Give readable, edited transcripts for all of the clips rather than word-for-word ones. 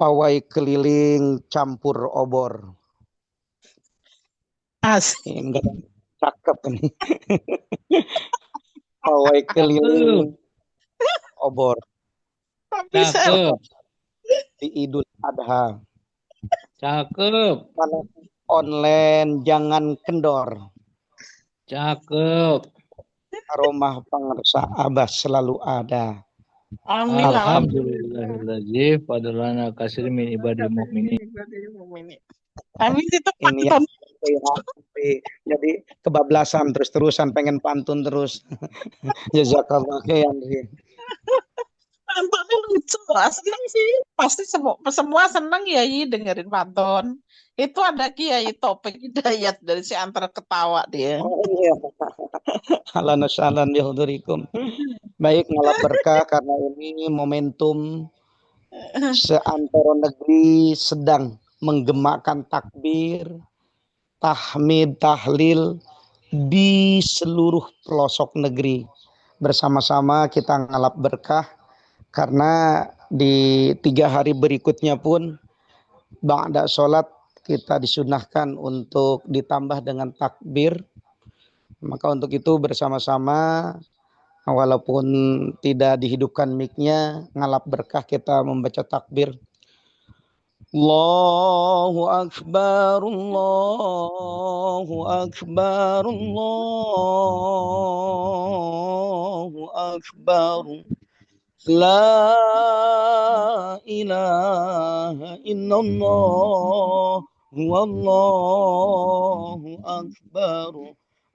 Pawai keliling campur obor. Asik. Ini enggak cakep ini. Pawai keliling obor. Bisa. Cakep. Di Idul Adha. Cakep. Kalau online jangan kendor. Cakep. Aromah pengersa Abah selalu ada. Amin. Alhamdulillahilladzi fadlana kasir min ibadil mu'minin. Amin itu Ini pantun. jadi kebablasan terus-terusan pengen pantun terus. Jazakallah khairan. Pantunnya lucu. Seneng sih. Pasti semua seneng ya dengerin pantun. Itu ada Kiai Topik Hidayat dari si antara ketawa dia. Oh iya. Ahlan wa sahlan bihudurikum. Baik, ngalap berkah karena ini momentum seantero negeri sedang menggemakkan takbir, tahmid, tahlil di seluruh pelosok negeri. Bersama-sama kita ngalap berkah karena di 3 hari berikutnya pun ba'da sholat kita disunahkan untuk ditambah dengan takbir. Maka untuk itu bersama-sama walaupun tidak dihidupkan mic-nya, ngalap berkah kita membaca takbir. Allahu Akbar, Allahu Akbar, Allahu Akbar. La ilaha illallah, wallahu akbar.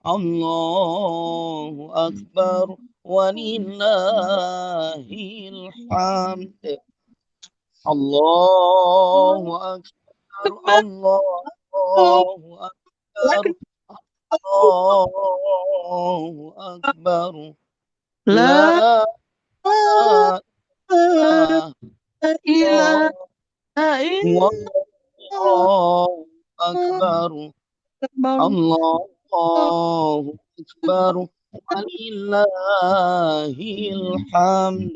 Allahu akbar walillahil hamd. Allahu akbar, Allahu akbar, Allahu akbar. La ilaha Allahu akbar, Allahu akbar walillahil hamd.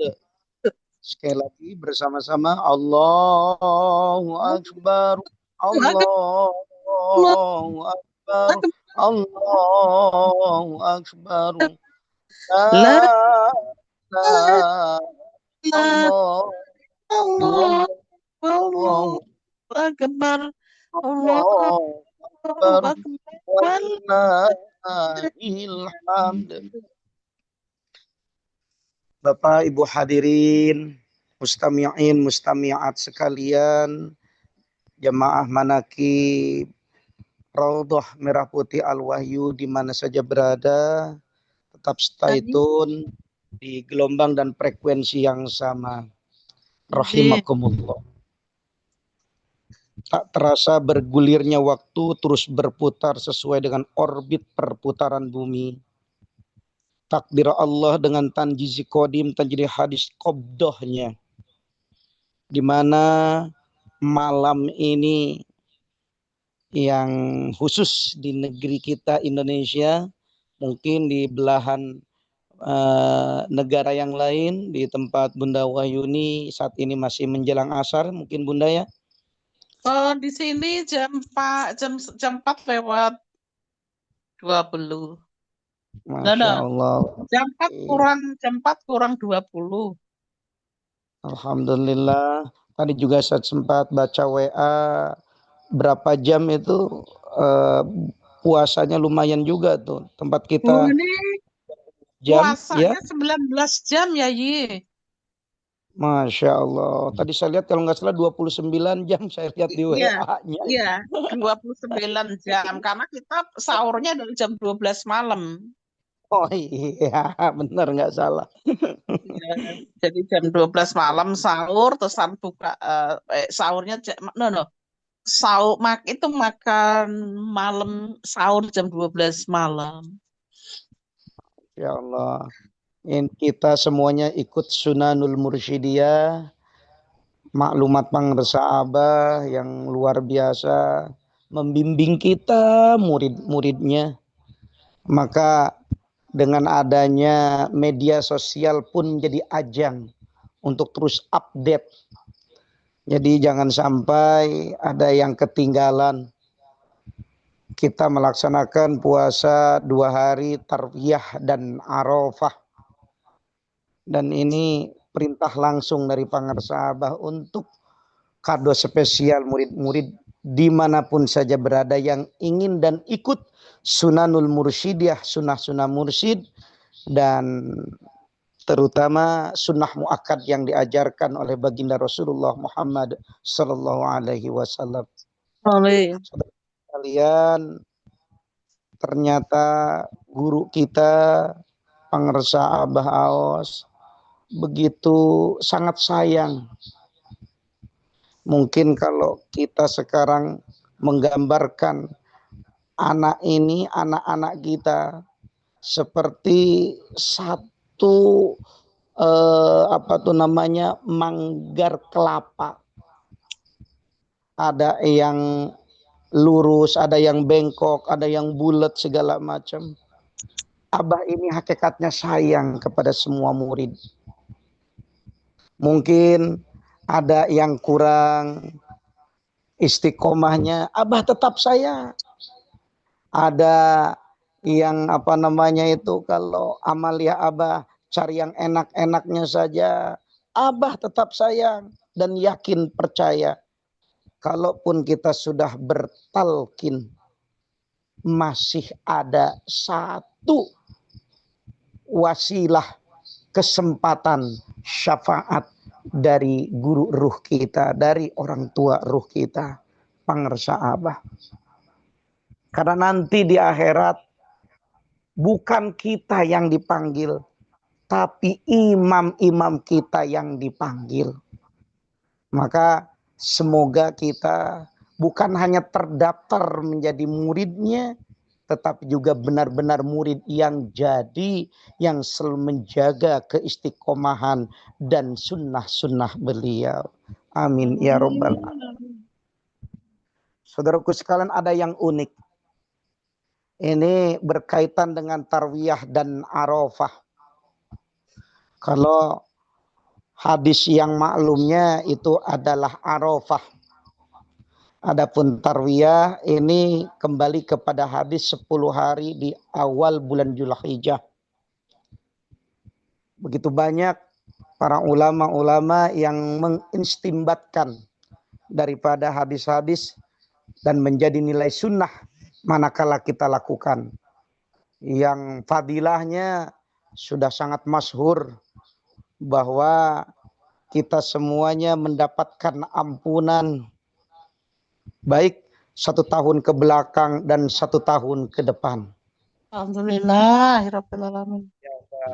Sekali lagi bersama-sama Allahu akbar, Allahu akbar, Allahu akbar. La Allahu akbar, Allahu akbar walillahil hamd. Bapak Ibu hadirin, mustami'in, mustami'at sekalian, jemaah manakib Raudhah Merah Putih Al-Wahyu di mana saja berada, tetap stay tune di gelombang dan frekuensi yang sama. Rahimakumullah. Tak terasa bergulirnya waktu terus berputar sesuai dengan orbit perputaran bumi. Takdir Allah dengan tanjizi kodim, tanjidi hadis qobdohnya. Di mana malam ini yang khusus di negeri kita Indonesia, mungkin di belahan negara yang lain, di tempat Bunda Wahyuni saat ini masih menjelang asar, mungkin Bunda ya? Oh, di sini jam 4 lewat 20. Masya Allah. Jam 4 kurang 20. Alhamdulillah. Tadi juga saya sempat baca WA berapa jam itu puasanya lumayan juga tuh tempat kita. Ini jam puasanya ya? 19 jam ya Yi. Masya Allah. Tadi saya lihat kalau nggak salah 29 jam saya lihat di WA-nya. Iya, 29 jam karena kita sahurnya dari jam 12 malam. Oh iya, benar nggak salah. Ya, jadi jam 12 malam sahur, terus buka sahurnya itu makan malam sahur jam 12 malam. Ya Allah. Kita semuanya ikut Sunanul Mursyidiyah, maklumat pengersa Abah yang luar biasa membimbing kita murid-muridnya. Maka dengan adanya media sosial pun menjadi ajang untuk terus update Jadi jangan sampai ada yang ketinggalan. Kita melaksanakan puasa 2 hari Tarwiyah dan Arafah. Dan ini perintah langsung dari Pangarsa Abah untuk kado spesial murid-murid dimanapun saja berada yang ingin dan ikut Sunanul Mursyidiyah, sunnah-sunnah mursyid, dan terutama sunnah muakkad yang diajarkan oleh baginda Rasulullah Muhammad sallallahu alaihi wasallam. Amin. Kalian, ternyata guru kita Pangarsa Abah Aos begitu sangat sayang. Mungkin kalau kita sekarang menggambarkan anak-anak kita seperti satu manggar kelapa. Ada yang lurus, ada yang bengkok, ada yang bulat segala macam. Abah ini hakikatnya sayang kepada semua murid. Mungkin ada yang kurang istiqomahnya, Abah tetap sayang. Ada yang kalau amalia Abah cari yang enak-enaknya saja, Abah tetap sayang dan yakin percaya. Kalaupun kita sudah bertalkin, masih ada satu wasilah kesempatan syafaat dari guru ruh kita, dari orang tua ruh kita, Pangarsa Abah. Karena nanti di akhirat bukan kita yang dipanggil, tapi imam-imam kita yang dipanggil. Maka semoga kita bukan hanya terdaftar menjadi muridnya, tetapi juga benar-benar murid yang jadi, yang selalu menjaga keistiqomahan dan sunnah-sunnah beliau. Amin ya rabbal alamin. Saudaraku sekalian, ada yang unik. Ini berkaitan dengan Tarwiyah dan Arafah. Kalau hadis yang maklumnya itu adalah Arafah. Adapun Tarwiyah ini kembali kepada hadis 10 hari di awal bulan Dzulhijjah. Begitu banyak para ulama-ulama yang mengistimbatkan daripada hadis-hadis dan menjadi nilai sunnah manakala kita lakukan. Yang fadilahnya sudah sangat masyhur bahwa kita semuanya mendapatkan ampunan baik 1 tahun ke belakang dan 1 tahun ke depan. Alhamdulillahirabbil alamin.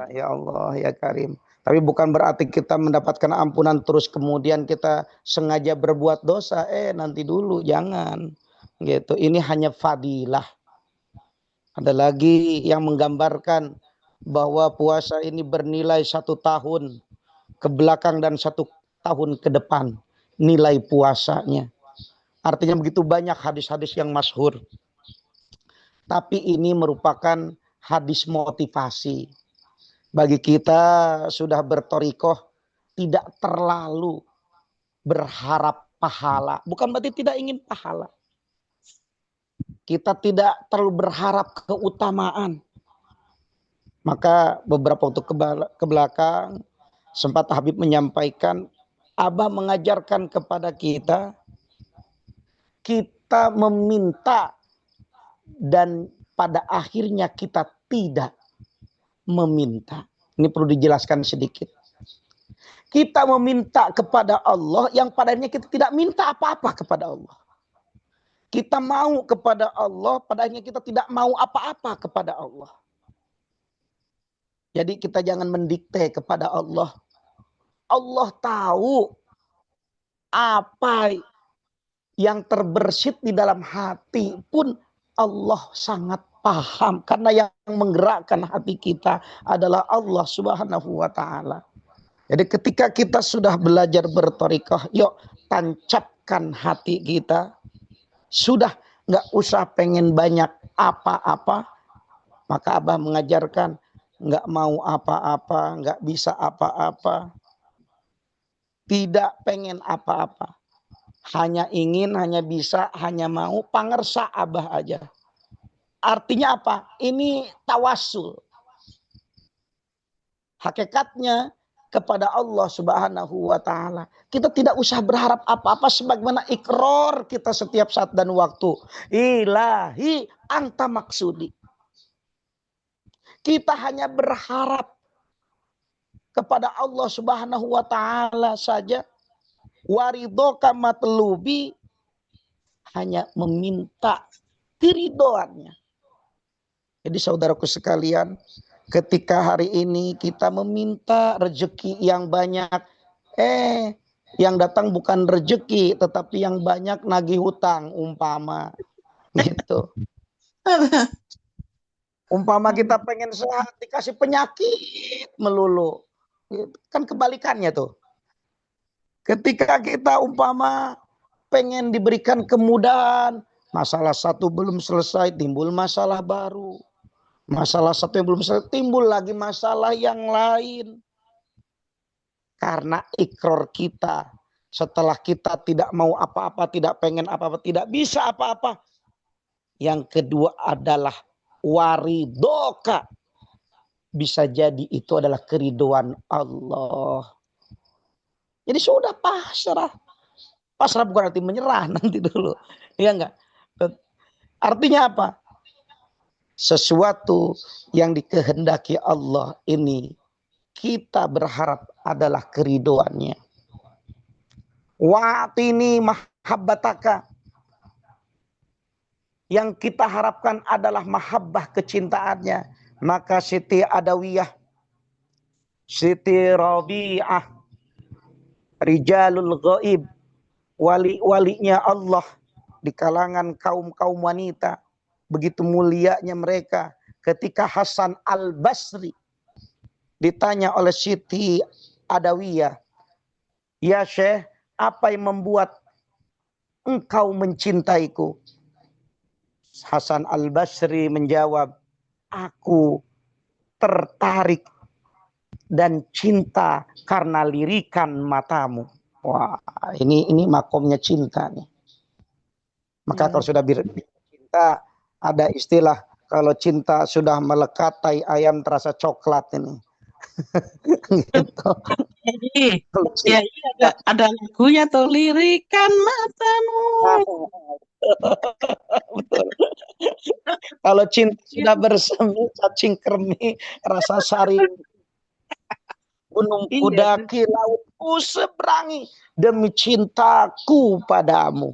Ya Allah ya Karim. Tapi bukan berarti kita mendapatkan ampunan terus kemudian kita sengaja berbuat dosa. Nanti dulu, jangan. Gitu. Ini hanya fadilah. Ada lagi yang menggambarkan bahwa puasa ini bernilai 1 tahun ke belakang dan 1 tahun ke depan nilai puasanya. Artinya begitu banyak hadis-hadis yang masyhur. Tapi ini merupakan hadis motivasi. Bagi kita sudah bertorikoh, tidak terlalu berharap pahala. Bukan berarti tidak ingin pahala. Kita tidak terlalu berharap keutamaan. Maka beberapa waktu ke belakang, sempat Habib menyampaikan, Abah mengajarkan kepada kita meminta dan pada akhirnya kita tidak meminta. Ini perlu dijelaskan sedikit. Kita meminta kepada Allah yang padanya kita tidak minta apa-apa kepada Allah. Kita mau kepada Allah, padanya kita tidak mau apa-apa kepada Allah. Jadi kita jangan mendikte kepada Allah. Allah tahu apa yang terbersit di dalam hati pun Allah sangat paham. Karena yang menggerakkan hati kita adalah Allah Subhanahu wa ta'ala. Jadi ketika kita sudah belajar berthariqah, yuk tancapkan hati kita. Sudah nggak usah pengen banyak apa-apa. Maka Abah mengajarkan nggak mau apa-apa, nggak bisa apa-apa. Tidak pengen apa-apa. hanya ingin, hanya bisa, hanya mau, pangersa abah aja. Artinya apa? Ini tawasul. Hakikatnya kepada Allah Subhanahu wa taala. Kita tidak usah berharap apa-apa sebagaimana ikrar kita setiap saat dan waktu. Ilahi anta maksudi. Kita hanya berharap kepada Allah Subhanahu wa taala saja. Waridhoka matlubi, hanya meminta keridhoannya. Jadi saudaraku sekalian, ketika hari ini kita meminta rezeki yang banyak, yang datang bukan rezeki tetapi yang banyak nagih hutang umpama gitu. Umpama kita pengen sehat dikasih penyakit melulu. Kan kebalikannya tuh. Ketika kita umpama pengen diberikan kemudahan, masalah satu belum selesai, timbul masalah baru. Masalah satu yang belum selesai, timbul lagi masalah yang lain. Karena ikrar kita, setelah kita tidak mau apa-apa, tidak pengen apa-apa, tidak bisa apa-apa. Yang kedua adalah waridhoka. Bisa jadi itu adalah keriduan Allah. Jadi sudah pasrah. Pasrah bukan arti menyerah nanti dulu. Iya enggak? Artinya apa? Sesuatu yang dikehendaki Allah ini kita berharap adalah keriduannya. Wa'tini mahabbataka. Yang kita harapkan adalah mahabbah kecintaannya. Maka Siti Adawiyah, Siti Rabi'ah, Rijalul Ghaib, wali-walinya Allah di kalangan kaum-kaum wanita. Begitu mulianya mereka. Ketika Hasan Al-Basri ditanya oleh Siti Adawiyah, ya Syekh, apa yang membuat engkau mencintaiku? Hasan Al-Basri menjawab, aku tertarik dan cinta karena lirikan matamu. Wah, ini makomnya cinta nih. Maka kalau sudah cinta, ada istilah kalau cinta sudah melekat tai ayam terasa coklat ini. Gitu. Ya, ada lagunya tuh, lirikan matamu. Betul. Kalau cinta sudah bersemi cacing kermi rasa sari. Gunung kudaki, lautku seberangi demi cintaku padamu.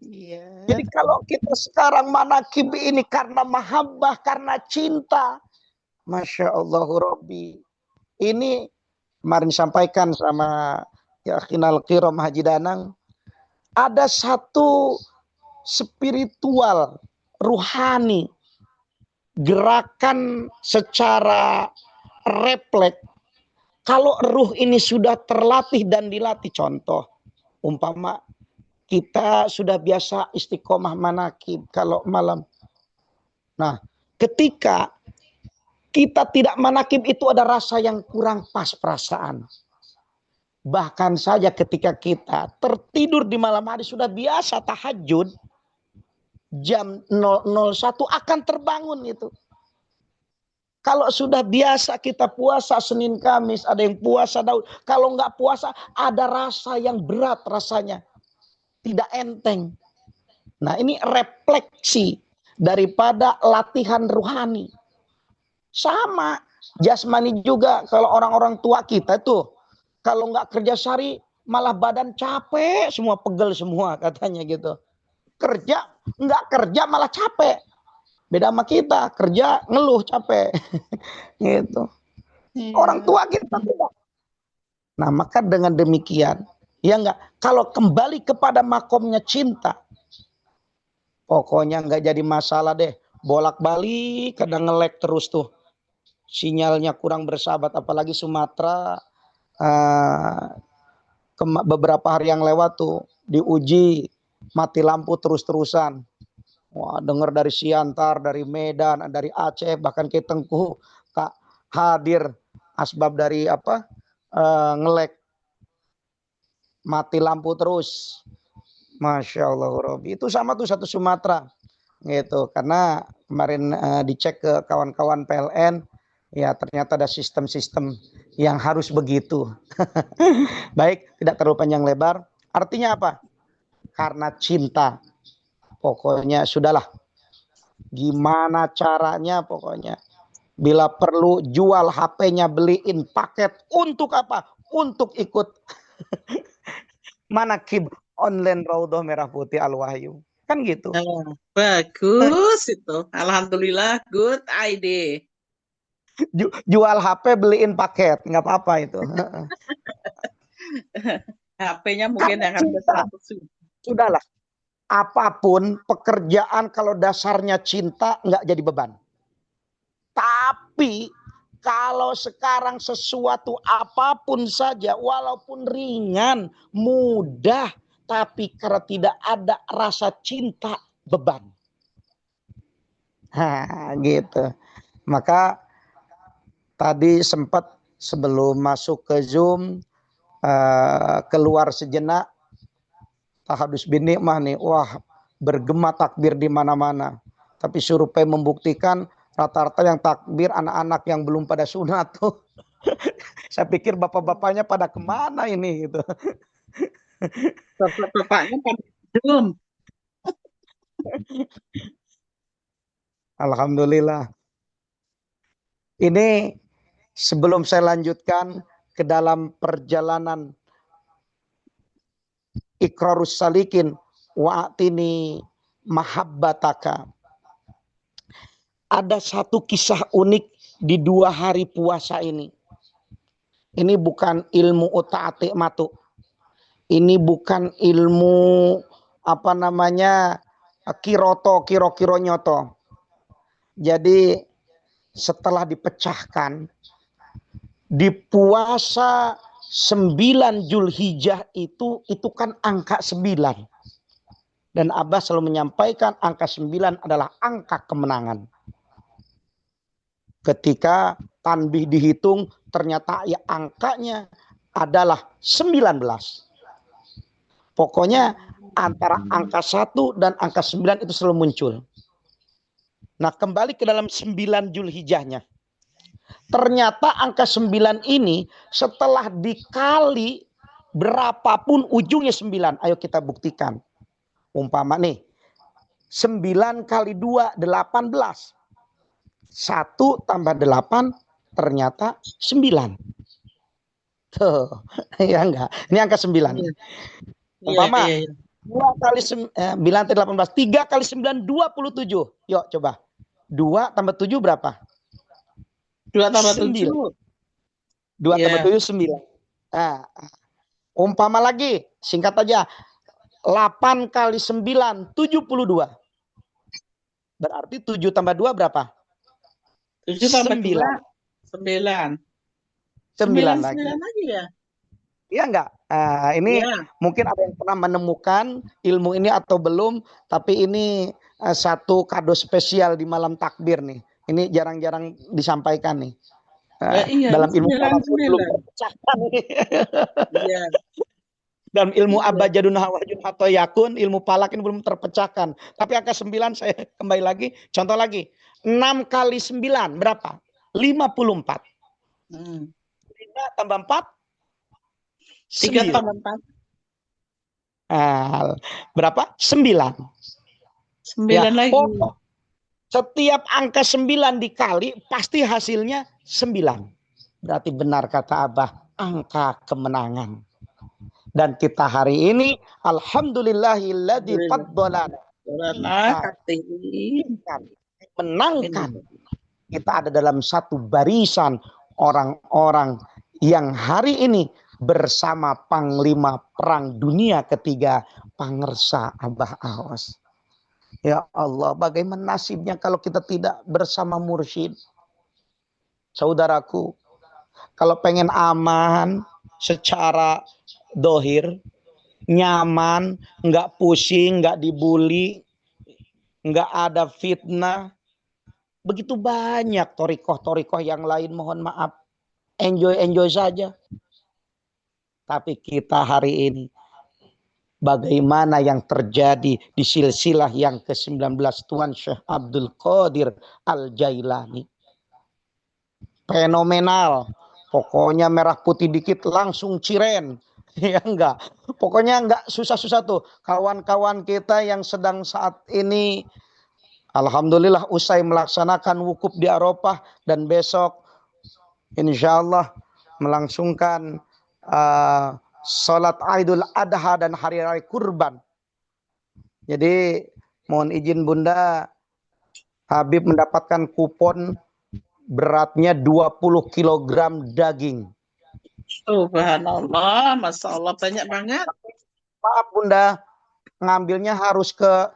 Iya. Jadi kalau kita sekarang manakib ini karena mahabbah, karena cinta, Masya Allah Rabbi. Ini kemarin disampaikan sama ya Kinal Kiram Haji Danang, ada satu spiritual, ruhani, gerakan secara refleks. Kalau ruh ini sudah terlatih dan dilatih, contoh, umpama kita sudah biasa istiqomah manakib kalau malam. Nah, ketika kita tidak manakib itu ada rasa yang kurang pas perasaan. Bahkan saja ketika kita tertidur di malam hari sudah biasa tahajud, jam 001 akan terbangun itu. Kalau sudah biasa kita puasa Senin Kamis, ada yang puasa Daud. Kalau nggak puasa, ada rasa yang berat rasanya. Tidak enteng. Nah, ini refleksi daripada latihan rohani. Sama, jasmani juga. Kalau orang-orang tua kita tuh, kalau nggak kerja sehari, malah badan capek, semua pegel semua katanya gitu. Kerja, nggak kerja malah capek. Beda sama kita, kerja ngeluh capek. Gitu. Orang tua kita tidak. Nah, maka dengan demikian, ya enggak, kalau kembali kepada makomnya cinta, pokoknya enggak jadi masalah deh. Bolak-balik kadang ngelek terus tuh. Sinyalnya kurang bersahabat, apalagi Sumatera. Beberapa hari yang lewat tuh diuji mati lampu terus-terusan. Wah, dengar dari Siantar, dari Medan, dari Aceh, bahkan ke Tengku tak hadir asbab dari apa ngelek, mati lampu terus. Masya Allah, Robi. Itu sama tuh satu Sumatera. Gitu. Karena kemarin dicek ke kawan-kawan PLN, ya ternyata ada sistem-sistem yang harus begitu. Baik, tidak terlalu panjang lebar. Artinya apa? Karena cinta. Pokoknya sudahlah. Gimana caranya pokoknya. Bila perlu jual HP-nya, beliin paket. Untuk apa? Untuk ikut manakib online Raudhah Merah Putih Al-Wahyu. Kan gitu. Bagus itu. Alhamdulillah, good idea. Jual HP, beliin paket. Nggak apa-apa itu. HP-nya mungkin Karena yang harga cinta. 100 ribu. Sudahlah. Apapun pekerjaan kalau dasarnya cinta nggak jadi beban. Tapi kalau sekarang sesuatu apapun saja, walaupun ringan, mudah, tapi karena tidak ada rasa cinta, beban. Gitu. Maka tadi sempat sebelum masuk ke Zoom, keluar sejenak, tahadus bin nikmah nih, wah bergema takbir di mana-mana. Tapi survei membuktikan rata-rata yang takbir anak-anak yang belum pada sunat tuh. Saya pikir bapak-bapaknya pada kemana ini gitu. Bapak-bapaknya pada belum. Alhamdulillah. Ini sebelum saya lanjutkan ke dalam perjalanan Iqrarus Salikin wa'atini mahabbataka. Ada satu kisah unik di 2 hari puasa ini. Ini bukan ilmu otak-atik matu. Ini bukan ilmu kiro-kiro nyoto. Jadi setelah dipecahkan di puasa 9 Zulhijjah itu kan angka 9. Dan Abah selalu menyampaikan angka 9 adalah angka kemenangan. Ketika tanbih dihitung ternyata ya angkanya adalah 19. Pokoknya antara angka 1 dan angka 9 itu selalu muncul. Nah, kembali ke dalam 9 Zulhijjahnya. Ternyata angka 9 ini setelah dikali berapapun ujungnya 9. Ayo kita buktikan. Umpama nih, 9 kali 2, 18. 1 tambah 8 ternyata 9. Tuh, ya enggak? Ini angka 9. Umpama 2 kali 9 18, 3 kali 9 27. Yuk coba. 2 tambah 7 berapa? 2 tambah 7. 2 tambah 7 9. Nah, umpama lagi, singkat aja. 8 kali 9 72. Berarti 7 tambah 2 berapa? 7 tambah 9. 9. 9 lagi ya? Iya enggak? Ini mungkin ada yang pernah menemukan ilmu ini atau belum, tapi ini satu kado spesial di malam takbir nih. Ini jarang-jarang disampaikan nih. Dalam ilmu falak belum terpecahkan. Iya. Dalam ilmu abjadun hawajun atau yakun, ilmu falak ini belum terpecahkan. Tapi angka 9 saya kembali lagi, contoh lagi. 6 kali 9 berapa? 54. 5 tambah 4? 3 tambah 4. Berapa? 9. 9 lagi. Setiap angka 9 dikali pasti hasilnya 9. Berarti benar kata Abah, angka kemenangan. Dan kita hari ini alhamdulillahilladzi faddalana menangkan. Kita ada dalam satu barisan orang-orang yang hari ini bersama Panglima Perang Dunia Ketiga, Pangersa Abah Aos. Ya Allah, bagaimana nasibnya kalau kita tidak bersama mursyid? Saudaraku, kalau pengen aman secara dohir, nyaman, nggak pusing, nggak dibully, nggak ada fitnah, begitu banyak torikoh-torikoh yang lain, mohon maaf, enjoy saja. Tapi kita hari ini bagaimana yang terjadi di silsilah yang ke-19 Tuan Syekh Abdul Qadir Al-Jailani. Fenomenal. Pokoknya merah putih dikit langsung ciren. Ya enggak. Pokoknya enggak susah-susah tuh. Kawan-kawan kita yang sedang saat ini alhamdulillah usai melaksanakan wukuf di Arafah dan besok insyaallah melangsungkan sholat Idul Adha dan hari raya kurban. Jadi mohon izin Bunda, Habib mendapatkan kupon beratnya 20 kg daging. Subhanallah, Masya Allah, banyak banget. Maaf Bunda, ngambilnya harus ke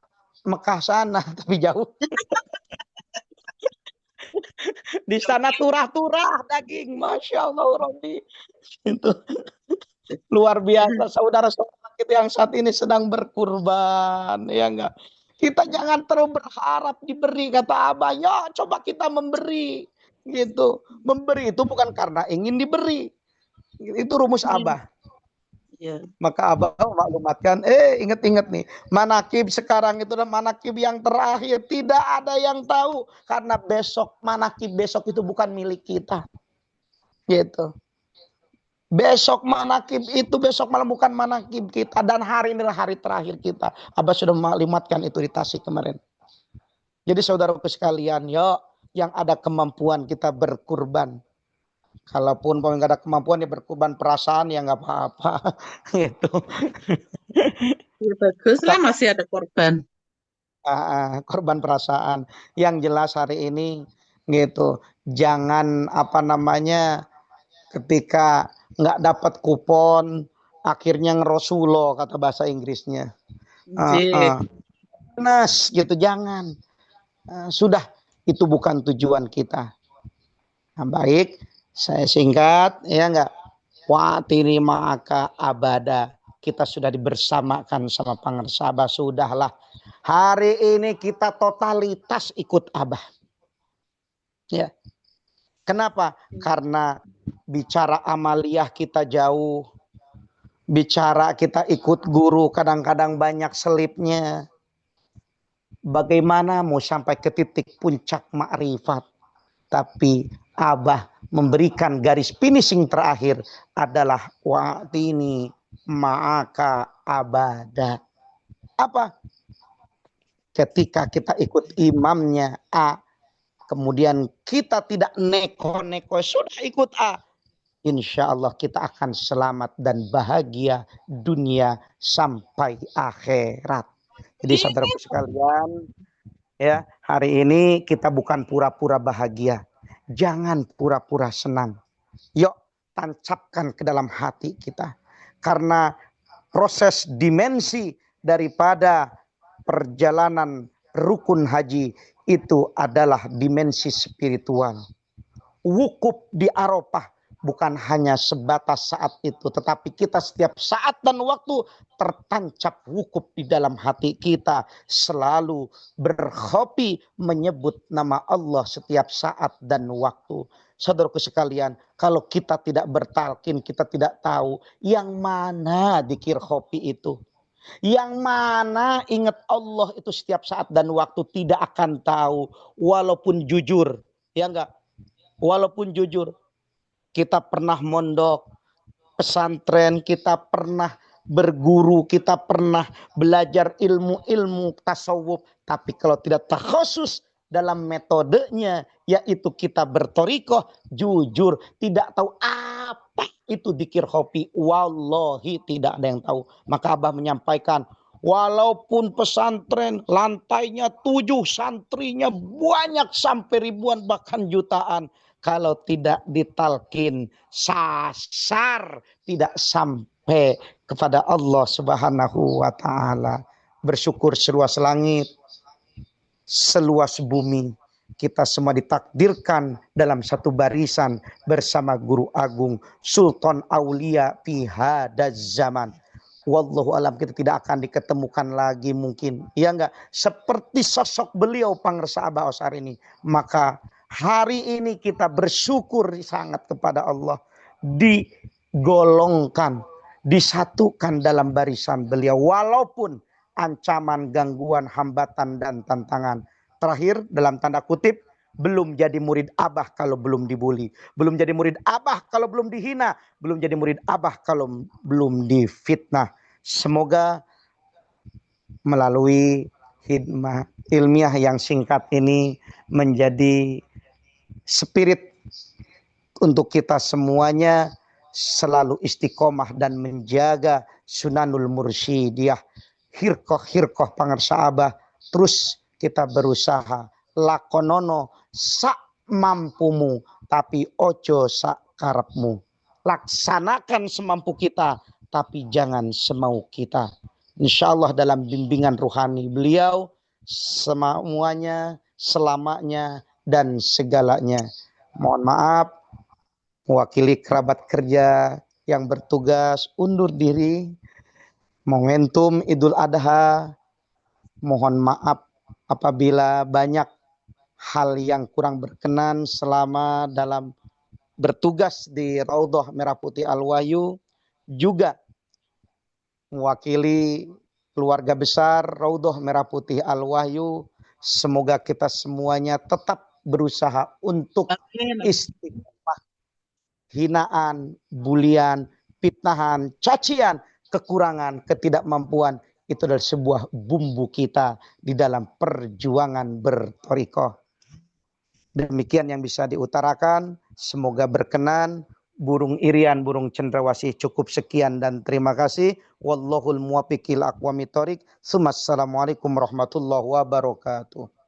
Mekah sana, tapi jauh. Di sana turah-turah daging, Masya Allah, Robi. Itu luar biasa, saudara-saudara kita yang saat ini sedang berkurban, ya enggak? Kita jangan terlalu berharap diberi, kata Abah. Ya, coba kita memberi, gitu. Memberi itu bukan karena ingin diberi. Itu rumus Abah. Ya. Maka Abah maklumatkan, ingat-ingat nih, manakib sekarang itu adalah manakib yang terakhir. Tidak ada yang tahu, karena besok manakib besok itu bukan milik kita, gitu. Besok manakib itu besok malam bukan manakib kita, dan hari ini adalah hari terakhir kita. Abah sudah maklumatkan itu di Tasik kemarin. Jadi saudaraku sekalian, yuk yang ada kemampuan kita berkurban. Kalaupun nggak ada kemampuan ya berkorban perasaan ya nggak apa-apa gitu. Ya, bagus lah masih ada korban. Korban perasaan. Yang jelas hari ini gitu. Jangan ketika nggak dapat kupon akhirnya ngerosulo kata bahasa Inggrisnya. Nas gitu, jangan. Sudah, itu bukan tujuan kita. Nah, baik. Saya singkat, ya enggak. Watini ma'aka abada. Kita sudah dibersamakan sama pangersa Abah. Sudahlah. Hari ini kita totalitas ikut Abah. Ya. Kenapa? Karena bicara amaliyah kita jauh. Bicara kita ikut guru kadang-kadang banyak selipnya. Bagaimana mau sampai ke titik puncak ma'rifat. Tapi Abah memberikan garis finishing terakhir adalah wa'tini ma'aka abada. Apa? Ketika kita ikut imamnya A, kemudian kita tidak neko-neko, sudah ikut A, insya Allah kita akan selamat dan bahagia dunia sampai akhirat. Jadi saudaraku sekalian, ya, hari ini kita bukan pura-pura bahagia. Jangan pura-pura senang. Yuk, tancapkan ke dalam hati kita. Karena proses dimensi daripada perjalanan rukun haji itu adalah dimensi spiritual. Wukuf di Arafah bukan hanya sebatas saat itu, tetapi kita setiap saat dan waktu tertancap wukuf di dalam hati kita, selalu berhobi menyebut nama Allah setiap saat dan waktu. Saudaraku sekalian, kalau kita tidak bertalkin, kita tidak tahu yang mana dzikir hobi itu. Yang mana ingat Allah itu setiap saat dan waktu, tidak akan tahu walaupun jujur, ya enggak? Walaupun jujur. Kita pernah mondok pesantren, kita pernah berguru, kita pernah belajar ilmu-ilmu tasawuf, tapi kalau tidak takhusus dalam metodenya, yaitu kita bertorikoh, jujur tidak tahu apa itu dzikir hobi, wallahi tidak ada yang tahu. Maka Abah menyampaikan, walaupun pesantren lantainya 7, santrinya banyak sampai ribuan bahkan jutaan, kalau tidak ditalkin sasar, tidak sampai kepada Allah Subhanahu wa taala. Bersyukur seluas langit, seluas bumi, kita semua ditakdirkan dalam satu barisan bersama Guru Agung Sultan Aulia fi hadaz zaman. Wallahu alam, kita tidak akan diketemukan lagi mungkin, ya enggak, seperti sosok beliau pangersa Abah Osar ini. Maka hari ini kita bersyukur sangat kepada Allah, digolongkan, disatukan dalam barisan beliau walaupun ancaman, gangguan, hambatan dan tantangan. Terakhir dalam tanda kutip, belum jadi murid Abah kalau belum dibully, belum jadi murid Abah kalau belum dihina, belum jadi murid Abah kalau belum difitnah. Semoga melalui hikmah ilmiah yang singkat ini menjadi spirit untuk kita semuanya selalu istiqomah dan menjaga sunanul mursyidiyah, hirkoh pangarsa Abah. Terus kita berusaha lakonono sak mampumu tapi ojo sak karepmu. Laksanakan semampu kita tapi jangan semau kita. Insya Allah dalam bimbingan ruhani beliau semuanya, selamanya dan segalanya. Mohon maaf mewakili kerabat kerja yang bertugas undur diri. Momentum Idul Adha, mohon maaf apabila banyak hal yang kurang berkenan selama dalam bertugas di Raudhah Merah Putih Al-Wahyu, juga mewakili keluarga besar Raudhah Merah Putih Al-Wahyu. Semoga kita semuanya tetap berusaha untuk istiqomah. Hinaan, bulian, fitnahan, cacian, kekurangan, ketidakmampuan itu adalah sebuah bumbu kita di dalam perjuangan berthariqah. Demikian yang bisa diutarakan. Semoga berkenan. Burung irian, burung cendrawasih, cukup sekian dan terima kasih. Wallahul muwaffiq ila aqwamit thoriq. Assalamualaikum warahmatullahi wabarakatuh.